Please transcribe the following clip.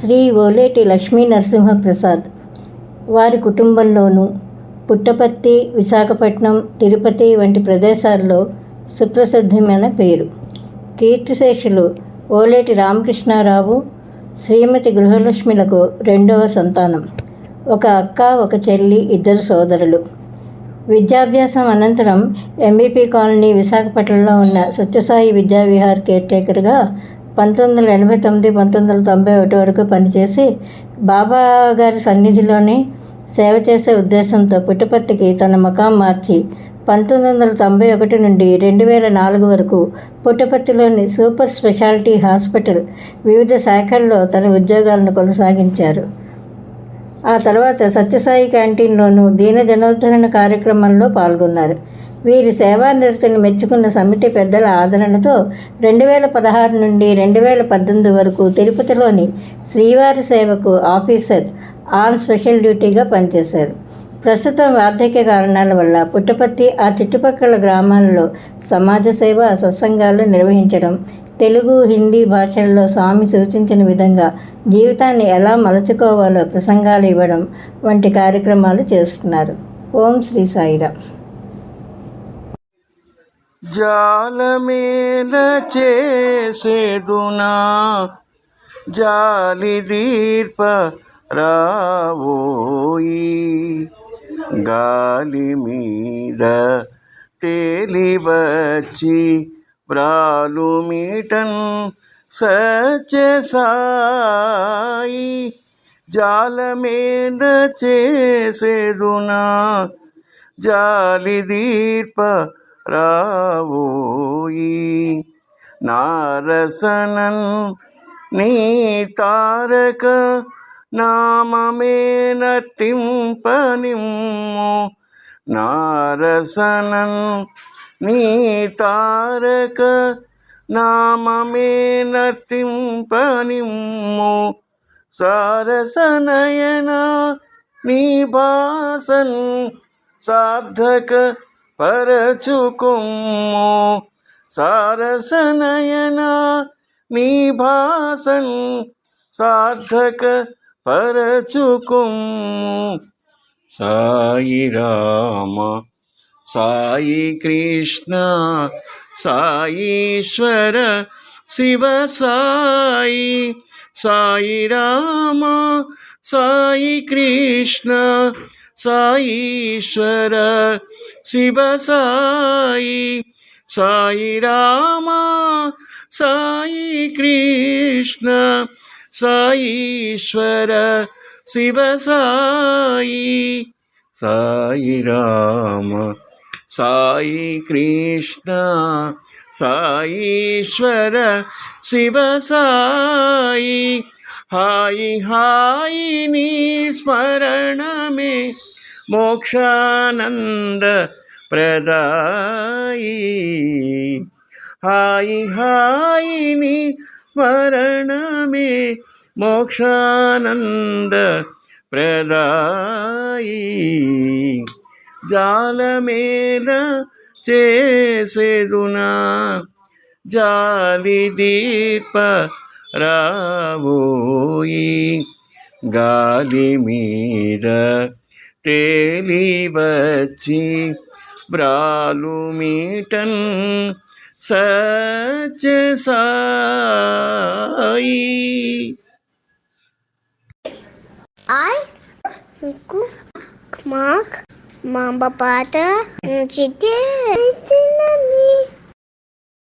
శ్రీ ఓలేటి లక్ష్మీ నరసింహప్రసాద్ వారి కుటుంబంలోనూ పుట్టపర్తి, విశాఖపట్నం, తిరుపతి వంటి ప్రదేశాల్లో సుప్రసిద్ధమైన పేరు. కీర్తిశేషులు ఓలేటి రామకృష్ణారావు, శ్రీమతి గృహలక్ష్మిలకు రెండవ సంతానం. ఒక అక్క, ఒక చెల్లి, ఇద్దరు సోదరులు. విద్యాభ్యాసం అనంతరం ఎంబీపీ కాలనీ విశాఖపట్నంలో ఉన్న సత్యసాయి విద్యావిహార్ కేర్టేకర్గా 1989-1991 వరకు పనిచేసి బాబాగారి సన్నిధిలోనే సేవ చేసే ఉద్దేశంతో పుట్టపర్తికి తన మకాం మార్చి 1991 నుండి 2004 వరకు పుట్టపర్తిలోని సూపర్ స్పెషాలిటీ హాస్పిటల్ వివిధ శాఖల్లో తన ఉద్యోగాలను కొనసాగించారు. ఆ తర్వాత సత్యసాయి క్యాంటీన్లోనూ దీన జనోద్ధరణ కార్యక్రమంలో పాల్గొన్నారు. వీరి సేవానిరతిని మెచ్చుకున్న సమితి పెద్దల ఆదరణతో 2016 నుండి 2018 వరకు తిరుపతిలోని శ్రీవారి సేవకు ఆఫీసర్ ఆన్ స్పెషల్ డ్యూటీగా పనిచేశారు. ప్రస్తుతం వార్ధక్య కారణాల వల్ల పుట్టపర్తి, ఆ చుట్టుపక్కల గ్రామాలలో సమాజ సేవ, సత్సంగాలు నిర్వహించడం, తెలుగు, హిందీ భాషల్లో స్వామి సూచించిన విధంగా జీవితాన్ని ఎలా మలుచుకోవాలో ప్రసంగాలు ఇవ్వడం వంటి కార్యక్రమాలు చేస్తున్నారు. ఓం శ్రీ సాయిరామ్. జాలమేల చేసేదునా జాలి దీర్ప రావోయి, గాలి మీద తేలివచ్చి బ్రాలు మీటన్ సత్యసాయి. జాలమేల చేసేదునా జాలి దీర్ప రావోయి, నారసనన్ నీ తారక నామమే నర్తింపనిమ్ము, నారసనన్ నీ తారక నామమే నర్తింపనిమ్ము, సారసనయన నీ భాసన్ సార్థక పరచుకుమ్ము, సారసనయన నీ భాసన్ సార్థక పరచుకుమ్ము. సాయి రామ, సాయి కృష్ణ, సాయీశ్వర శివ సాయి. సాయి రామ, సాయి కృష్ణ, సాయీశ్వర శివ సాయి. సాయి రామ, సాయి కృష్ణ, సాయీశ్వర శివ సాయి. సాయి రామ, సాయి కృష్ణ, సాయీశ్వర శివ సాయి. హాయి హాయి నీ స్మరణమే మోక్షానంద ప్రదాయి. హాయి హాయి నీ స్మరణమే మోక్షానంద ప్రదాయి. జాలమేల చేసేదునా జాలి దీర్ప రావోయి, గాలి మీద తేలివచ్చి బ్రాలు మీటన్ Sathya Sai. Mark, Mamba Pata, Chitty,